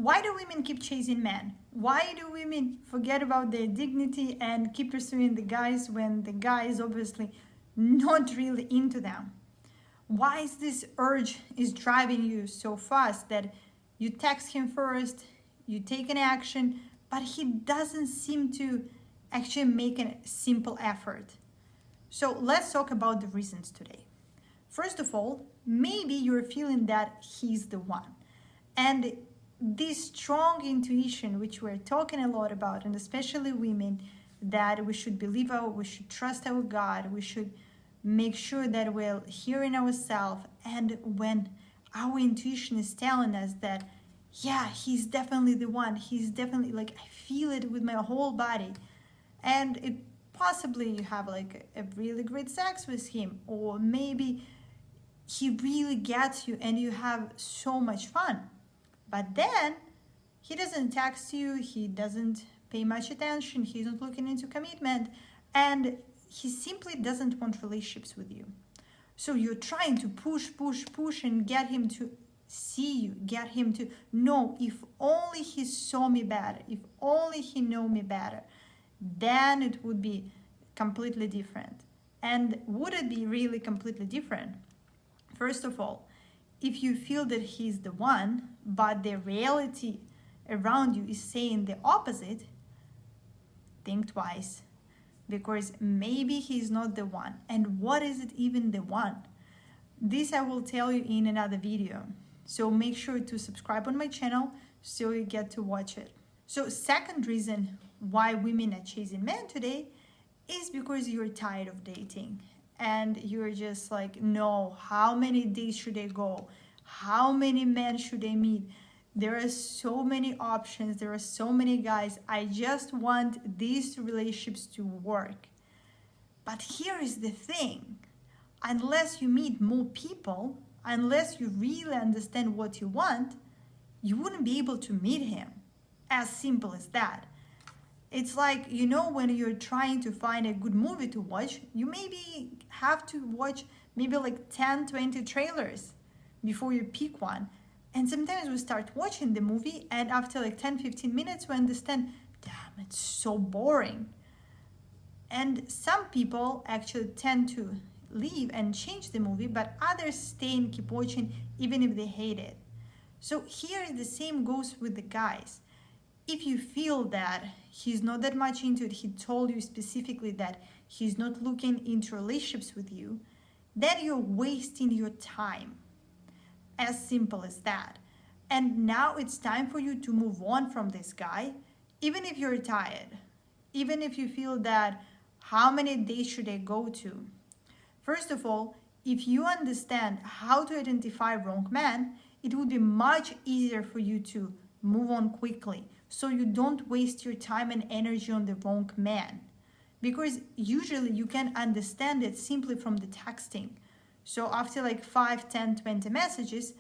Why do women keep chasing men? Why do women forget about their dignity and keep pursuing the guys when the guy is obviously not really into them? Why is this urge is driving you so fast that you text him first, you take an action, but he doesn't seem to actually make a simple effort? So let's talk about the reasons today. First of all, maybe you're feeling that he's the one. And this strong intuition, which we're talking a lot about, and especially women, that we should believe we should trust our God, we should make sure that we're hearing ourselves. And when our intuition is telling us that, yeah, he's definitely the one, he's definitely, like, I feel it with my whole body. And it possibly you have like a really great sex with him, or maybe he really gets you and you have so much fun. But then he doesn't text you, he doesn't pay much attention, he's not looking into commitment, and he simply doesn't want relationships with you. So you're trying to push and get him to see you, get him to know, if only he saw me better, if only he know me better, then it would be completely different. And would it be really completely different? First of all, if you feel that he's the one, but the reality around you is saying the opposite, think twice, because maybe he's not the one. And what is it even the one? This I will tell you in another video. So make sure to subscribe on my channel so you get to watch it. So second reason why women are chasing men today is because you're tired of dating. And you're just like, no, how many days should I go? How many men should I meet? There are so many options. There are so many guys. I just want these relationships to work. But here is the thing. Unless you meet more people, unless you really understand what you want, you wouldn't be able to meet him. As simple as that. It's like, you know, when you're trying to find a good movie to watch, you maybe have to watch maybe like 10, 20 trailers before you pick one. And sometimes we start watching the movie and after like 10, 15 minutes, we understand, damn, it's so boring. And some people actually tend to leave and change the movie, but others stay and keep watching even if they hate it. So here the same goes with the guys. If you feel that he's not that much into it, he told you specifically that he's not looking into relationships with you, then you're wasting your time. As simple as that. And now it's time for you to move on from this guy, even if you're tired, even if you feel that, how many days should I go to? First of all, if you understand how to identify wrong man, it will be much easier for you to move on quickly, so you don't waste your time and energy on the wrong man. Because usually you can understand it simply from the texting. So after like 5, 10, 20 messages,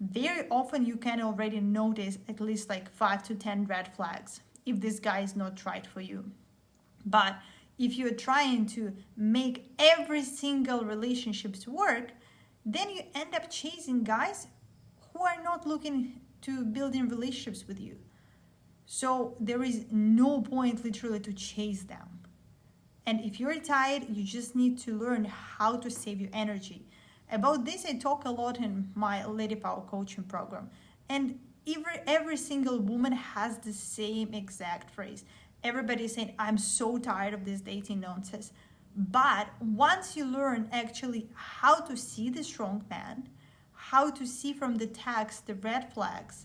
very often you can already notice at least like 5 to 10 red flags if this guy is not right for you. But if you're trying to make every single relationship work, then you end up chasing guys who are not looking to building relationships with you. So there is no point literally to chase them. And if you're tired, you just need to learn how to save your energy. About this, I talk a lot in my Lady Power coaching program. And every single woman has the same exact phrase. Everybody's saying, I'm so tired of this dating nonsense. But once you learn actually how to see the strong man, how to see from the text the red flags,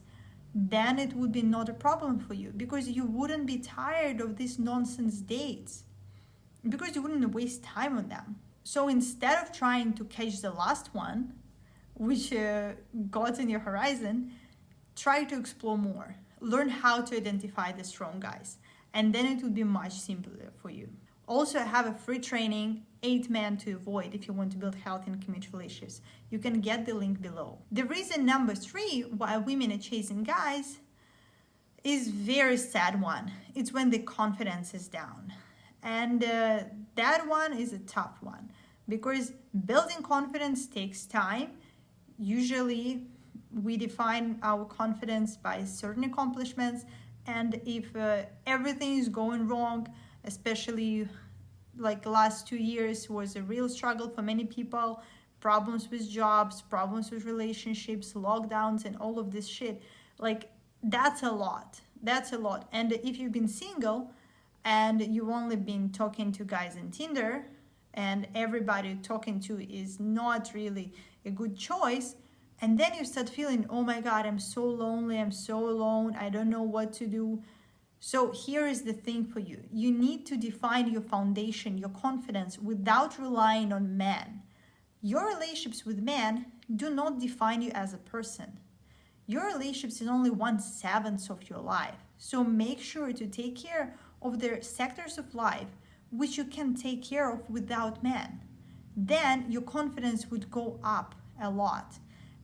then it would be not a problem for you, because you wouldn't be tired of these nonsense dates, because you wouldn't waste time on them. So instead of trying to catch the last one, which got in your horizon, try to explore more. Learn how to identify the strong guys, and then it will be much simpler for you. Also, I have a free training, 8 men to avoid if you want to build healthy and committed relationships. You can get the link below. The reason number 3 why women are chasing guys is very sad one. It's when the confidence is down. And that one is a tough one, because building confidence takes time. Usually we define our confidence by certain accomplishments, and if everything is going wrong, especially like the last 2 years was a real struggle for many people, problems with jobs, problems with relationships, lockdowns, and all of this shit, like that's a lot. That's a lot. And if you've been single and you've only been talking to guys in Tinder, and everybody you're talking to is not really a good choice, and then you start feeling, oh my god, I'm so lonely, I'm so alone, I don't know what to do. So here is the thing for you. You need to define your foundation, your confidence, without relying on men. Your relationships with men do not define you as a person. Your relationships is only 1/7 of your life. So make sure to take care of the sectors of life which you can take care of without men. Then your confidence would go up a lot.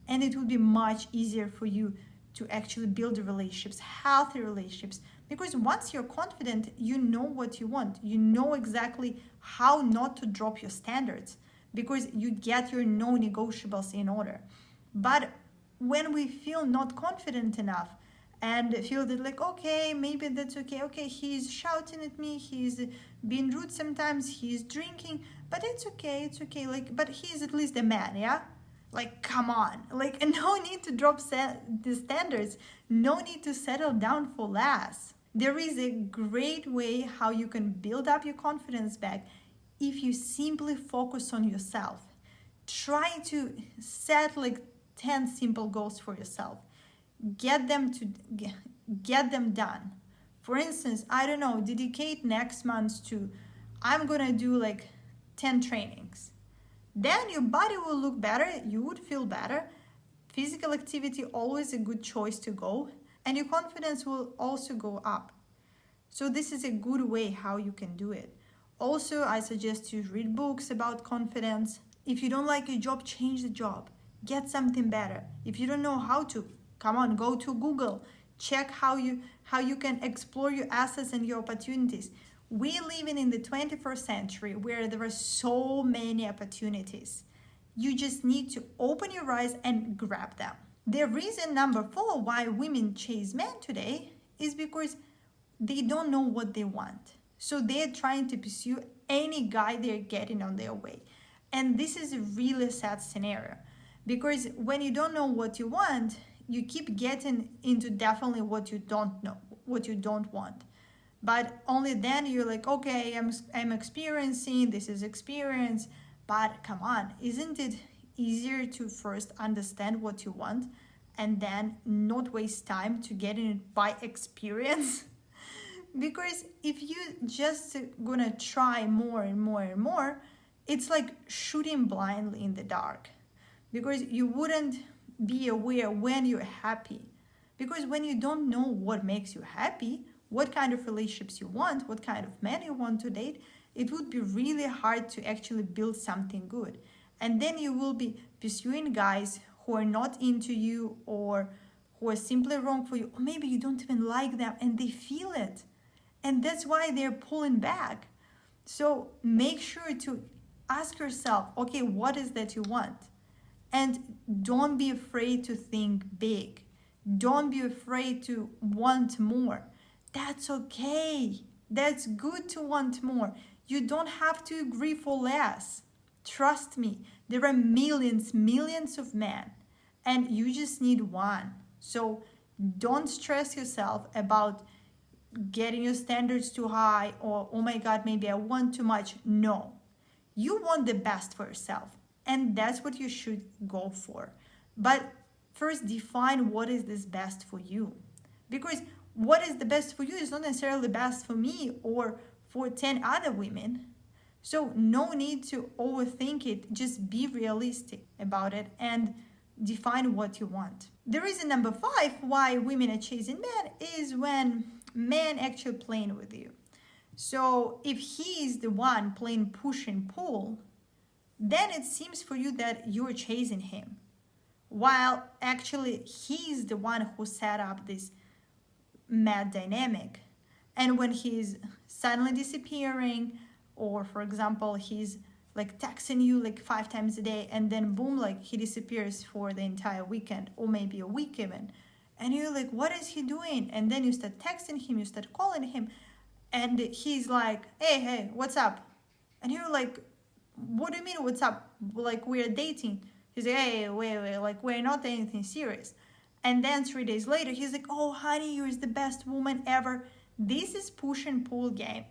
And it would be much easier for you to actually build relationships, healthy relationships. Because once you're confident, you know what you want. You know exactly how not to drop your standards because you get your non-negotiables in order. But when we feel not confident enough and feel that like, okay, maybe that's okay. Okay, he's shouting at me. He's being rude sometimes. He's drinking, but it's okay. It's okay. Like, but he's at least a man, yeah? Like, come on. Like, no need to drop the standards. No need to settle down for less. There is a great way how you can build up your confidence back if you simply focus on yourself. Try to set like 10 simple goals for yourself. Get them done. For instance, I don't know, dedicate next month to, I'm gonna do like 10 trainings. Then your body will look better, you would feel better. Physical activity always a good choice to go, and your confidence will also go up. So this is a good way how you can do it. Also, I suggest you read books about confidence. If you don't like your job, change the job. Get something better. If you don't know how to, come on, go to Google. Check how you can explore your assets and your opportunities. We live in the 21st century where there are so many opportunities. You just need to open your eyes and grab them. The reason number 4 why women chase men today is because they don't know what they want. So they're trying to pursue any guy they're getting on their way. And this is a really sad scenario because when you don't know what you want, you keep getting into definitely what you don't know, what you don't want. But only then you're like, okay, I'm experiencing, this is experience. But come on, isn't it easier to first understand what you want and then not waste time to get in it by experience? Because if you just gonna try more and more and more, it's like shooting blindly in the dark because you wouldn't be aware when you're happy. Because when you don't know what makes you happy, what kind of relationships you want, what kind of man you want to date, it would be really hard to actually build something good. And then you will be pursuing guys who are not into you or who are simply wrong for you, or maybe you don't even like them and they feel it. And that's why they're pulling back. So make sure to ask yourself, okay, what is that you want? And don't be afraid to think big. Don't be afraid to want more. That's okay. That's good to want more. You don't have to agree for less. Trust me, there are millions of men, and you just need one. So don't stress yourself about getting your standards too high or, oh my God, maybe I want too much. No, you want the best for yourself, and that's what you should go for. But first define what is this best for you, because what is the best for you is not necessarily best for me or for 10 other women. So no need to overthink it. Just be realistic about it and define what you want. The reason number 5 why women are chasing men is when men actually playing with you. So if he is the one playing push and pull, then it seems for you that you're chasing him, while actually he's the one who set up this mad dynamic. And when he's suddenly disappearing, or for example, he's like texting you like 5 times a day, and then boom, like he disappears for the entire weekend or maybe a week even. And you're like, what is he doing? And then you start texting him, you start calling him, and he's like, hey, what's up? And you're like, what do you mean, what's up? Like, we're dating. He's like, hey, wait, like, we're not anything serious. And then 3 days later, he's like, oh, honey, you're the best woman ever. This is push and pull game.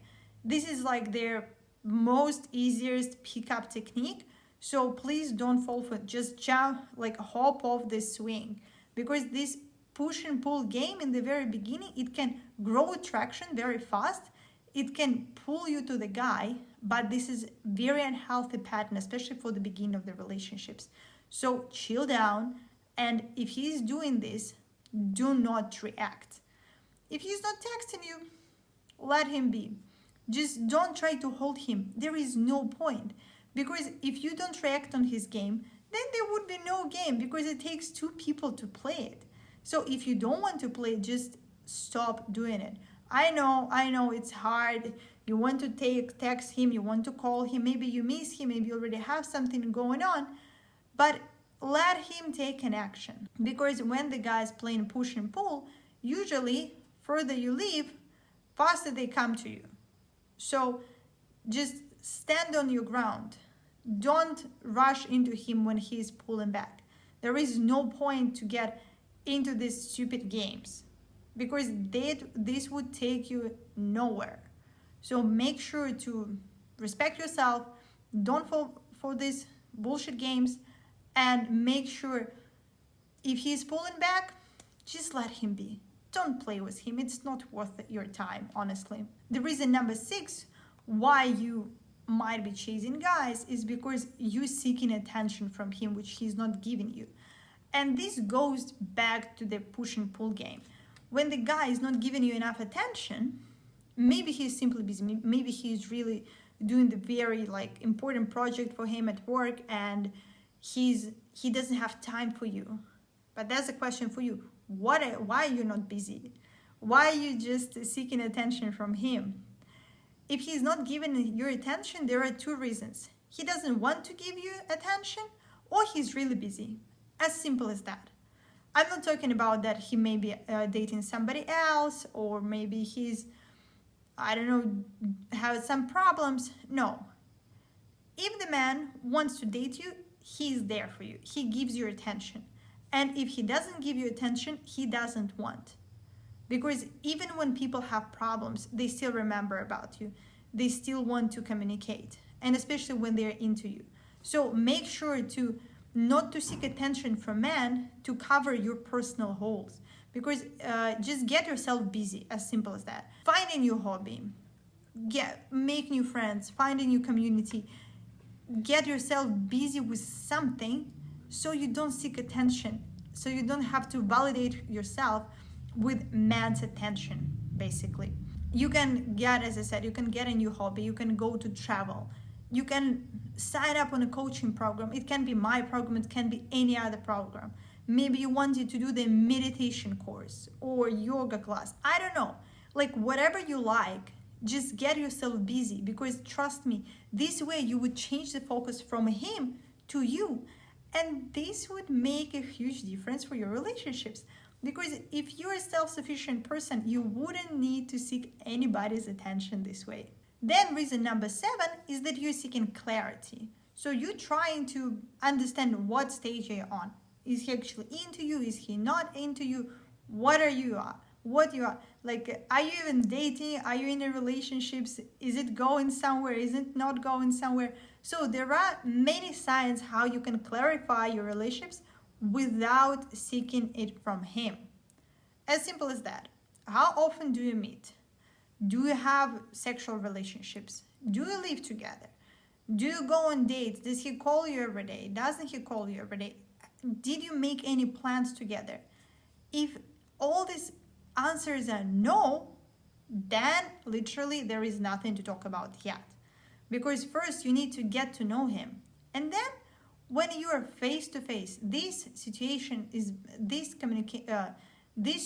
This is like their most easiest pickup technique. So please don't fall for it. Just jump, like hop off this swing. Because this push and pull game in the very beginning, it can grow attraction very fast. It can pull you to the guy, but this is very unhealthy pattern, especially for the beginning of the relationships. So chill down, and if he's doing this, do not react. If he's not texting you, let him be. Just don't try to hold him. There is no point. Because if you don't react on his game, then there would be no game, because it takes two people to play it. So if you don't want to play, just stop doing it. I know it's hard. You want to text him, you want to call him, maybe you miss him, maybe you already have something going on, but let him take an action. Because when the guys playing push and pull, usually further you leave, faster they come to you. So just stand on your ground. Don't rush into him when he's pulling back. There is no point to get into these stupid games, because this would take you nowhere. So make sure to respect yourself, don't fall for these bullshit games, and make sure if he's pulling back, just let him be. Don't play with him. It's not worth your time, honestly. The reason number 6 why you might be chasing guys is because you're seeking attention from him, which he's not giving you. And this goes back to the push and pull game. When the guy is not giving you enough attention, maybe he's simply busy, maybe he's really doing the very like important project for him at work, and he doesn't have time for you. But that's a question for you. Why are you not busy? Why are you just seeking attention from him? If he's not giving your attention, there are 2 reasons. He doesn't want to give you attention, or he's really busy. As simple as that. I'm not talking about that he may be dating somebody else, or maybe he's, I don't know, has some problems. No. If the man wants to date you, he's there for you. He gives you attention. And if he doesn't give you attention, he doesn't want. Because even when people have problems, they still remember about you. They still want to communicate. And especially when they're into you. So make sure to not to seek attention from men to cover your personal holes. Because just get yourself busy, as simple as that. Find a new hobby. Make new friends. Find a new community. Get yourself busy with something so you don't seek attention. So you don't have to validate yourself with man's attention, basically. You can get, as I said, you can get a new hobby. You can go to travel. You can sign up on a coaching program. It can be my program. It can be any other program. Maybe you wanted to do the meditation course or yoga class. I don't know. Like whatever you like, just get yourself busy, because trust me, this way you would change the focus from him to you. And this would make a huge difference for your relationships. Because if you're a self-sufficient person, you wouldn't need to seek anybody's attention this way. Then reason number 7 is that you're seeking clarity. So you're trying to understand what stage you're on. Is he actually into you? Is he not into you? What are you at? What you are? Like, are you even dating? Are you in a relationships? Is it going somewhere? Is it not going somewhere? So there are many signs how you can clarify your relationships without seeking it from him. As simple as that. How often do you meet? Do you have sexual relationships? Do you live together? Do you go on dates? Does he call you every day? Doesn't he call you every day? Did you make any plans together? If all these answers are no, then literally there is nothing to talk about yet. Because first you need to get to know him. And then when you are face to face, this situation is this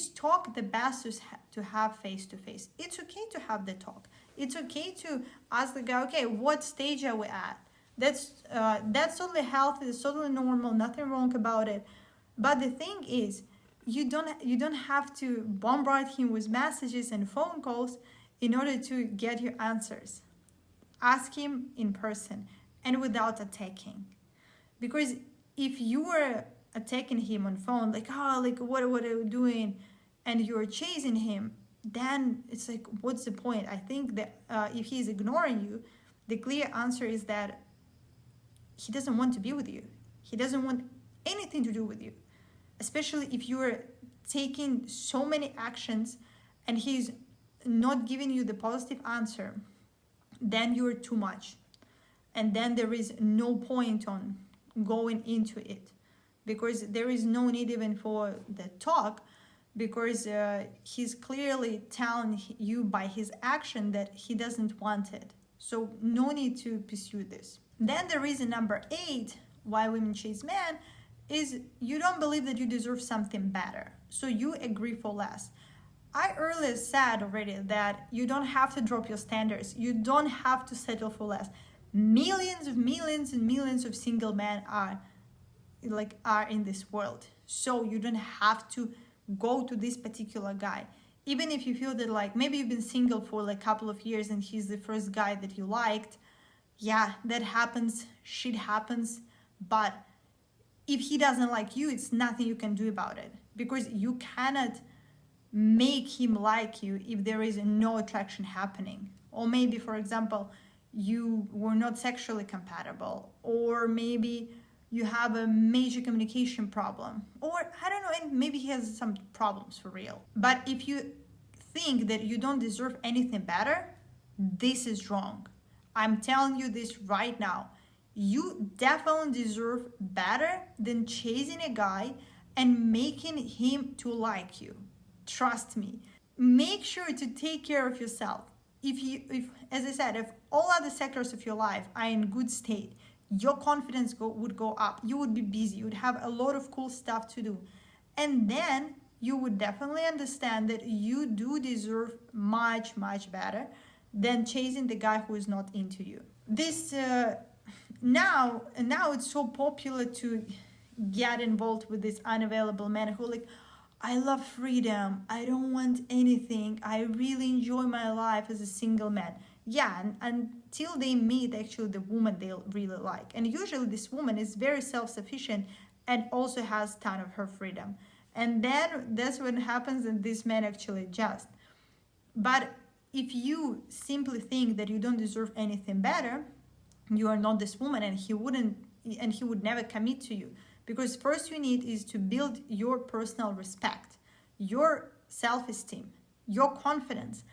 talk the best is to have face to face. It's okay to have the talk. It's okay to ask the guy, okay, what stage are we at? That's totally healthy, it's totally normal, nothing wrong about it. But the thing is, you don't have to bombard him with messages and phone calls in order to get your answers. Ask him in person and without attacking. Because if you were attacking him on phone, like, oh, like, what are you doing, and you're chasing him, then it's like, what's the point? I think that if he's ignoring you, the clear answer is that he doesn't want to be with you. He doesn't want anything to do with you, especially if you're taking so many actions and he's not giving you the positive answer. Then you're too much, and then there is no point on going into it, because there is no need even for the talk, because he's clearly telling you by his action that he doesn't want it. So no need to pursue this. Then the reason number 8 why women chase men is you don't believe that you deserve something better, so you agree for less. I earlier said already that you don't have to drop your standards. You don't have to settle for less. Millions and millions of single men are in this world. So you don't have to go to this particular guy. Even if you feel that like maybe you've been single for like a couple of years and he's the first guy that you liked. Yeah, that happens. Shit happens. But if he doesn't like you, it's nothing you can do about it, because you cannot make him like you if there is no attraction happening. Or maybe, for example, you were not sexually compatible, or maybe you have a major communication problem, or I don't know, and maybe he has some problems for real. But if you think that you don't deserve anything better, this is wrong. I'm telling you this right now. You definitely deserve better than chasing a guy and making him to like you. Trust me. Make sure to take care of yourself. If as I said, if all other sectors of your life are in good state, your confidence would go up. You would be busy. You would have a lot of cool stuff to do. And then you would definitely understand that you do deserve much, much better than chasing the guy who is not into you. This now it's so popular to get involved with this unavailable man who like, I love freedom, I don't want anything, I really enjoy my life as a single man. Yeah, and until they meet actually the woman they really like. And usually this woman is very self-sufficient and also has ton of her freedom. And then that's when happens and this man actually adjusts. But if you simply think that you don't deserve anything better, you are not this woman, and he would never commit to you. Because first you need is to build your personal respect, your self-esteem, your confidence.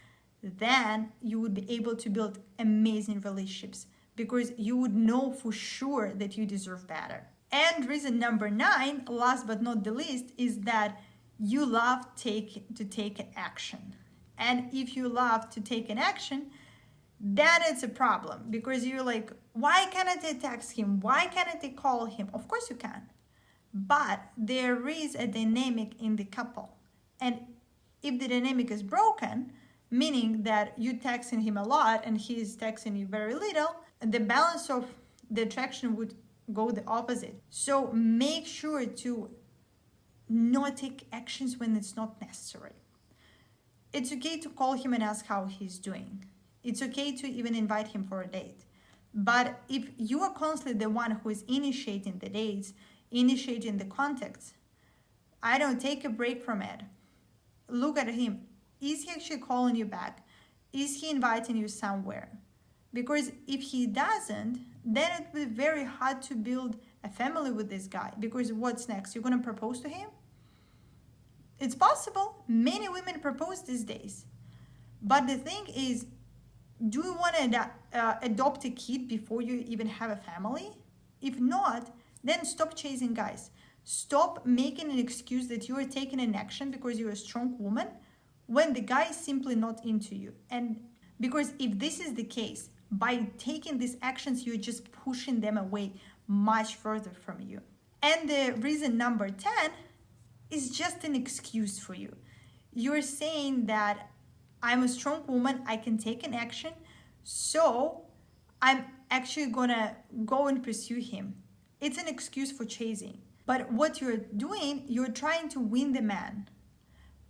Then you would be able to build amazing relationships, because you would know for sure that you deserve better. And reason number 9, last but not the least, is that you love to take an action. And if you love to take an action, then it's a problem, because you're like, why can't I text him? Why can't I call him? Of course you can. But there is a dynamic in the couple. And if the dynamic is broken, meaning that you texting him a lot and he is texting you very little, the balance of the attraction would go the opposite. So make sure to not take actions when it's not necessary. It's okay to call him and ask how he's doing. It's okay to even invite him for a date. But if you are constantly the one who is initiating the dates, initiating the contacts, I don't take a break from it. Look at him. Is he actually calling you back? Is he inviting you somewhere? Because if he doesn't, then it will be very hard to build a family with this guy. Because what's next? You're going to propose to him? It's possible. Many women propose these days. But the thing is, do you want to adopt a kid before you even have a family? If not, then stop chasing guys. Stop making an excuse that you are taking an action because you're a strong woman when the guy is simply not into you. And because if this is the case, by taking these actions, you're just pushing them away much further from you. And the reason number 10 is just an excuse for you. You're saying that I'm a strong woman, I can take an action, so I'm actually gonna go and pursue him. It's an excuse for chasing. But what you're doing, you're trying to win the man.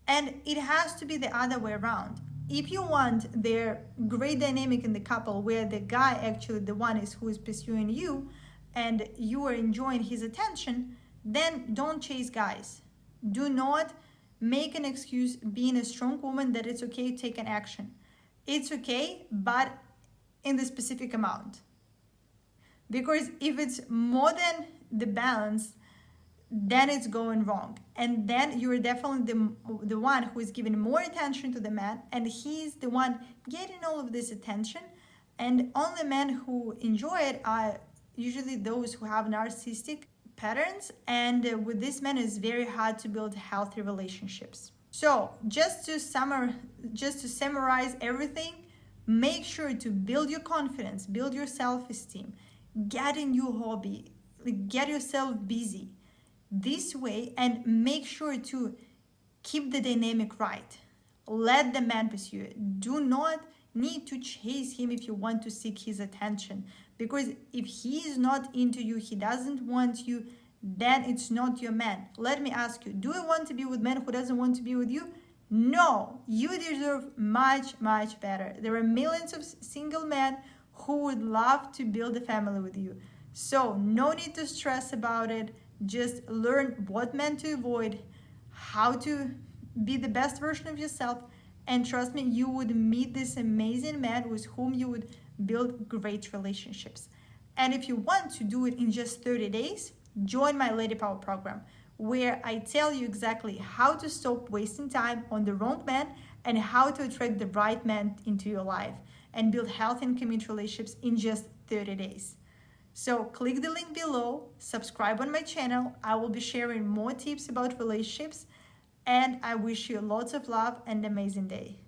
And it has to be the other way around. If you want their great dynamic in the couple where the guy actually the one is who is pursuing you and you are enjoying his attention, then don't chase guys. Do not make an excuse being a strong woman that it's okay to take an action. It's okay, but in the specific amount. Because if it's more than the balance, then it's going wrong. And then you're definitely the one who is giving more attention to the man, and he's the one getting all of this attention. And only men who enjoy it are usually those who have narcissistic patterns. And with this man, it's very hard to build healthy relationships. So just to summarize everything, make sure to build your confidence, build your self-esteem, get a new hobby, get yourself busy this way, and make sure to keep the dynamic right. Let the man pursue you. Do not need to chase him if you want to seek his attention, because if he is not into you, he doesn't want you, then it's not your man. Let me ask you, do you want to be with a man who doesn't want to be with you? No, you deserve much better. There are millions of single men who would love to build a family with you. So no need to stress about it. Just learn what men to avoid, how to be the best version of yourself, and trust me, you would meet this amazing man with whom you would build great relationships. And if you want to do it in just 30 days, join my Lady Power program, where I tell you exactly how to stop wasting time on the wrong man and how to attract the right man into your life and build healthy and committed relationships in just 30 days. So click the link below, subscribe on my channel. I will be sharing more tips about relationships, and I wish you lots of love and an amazing day.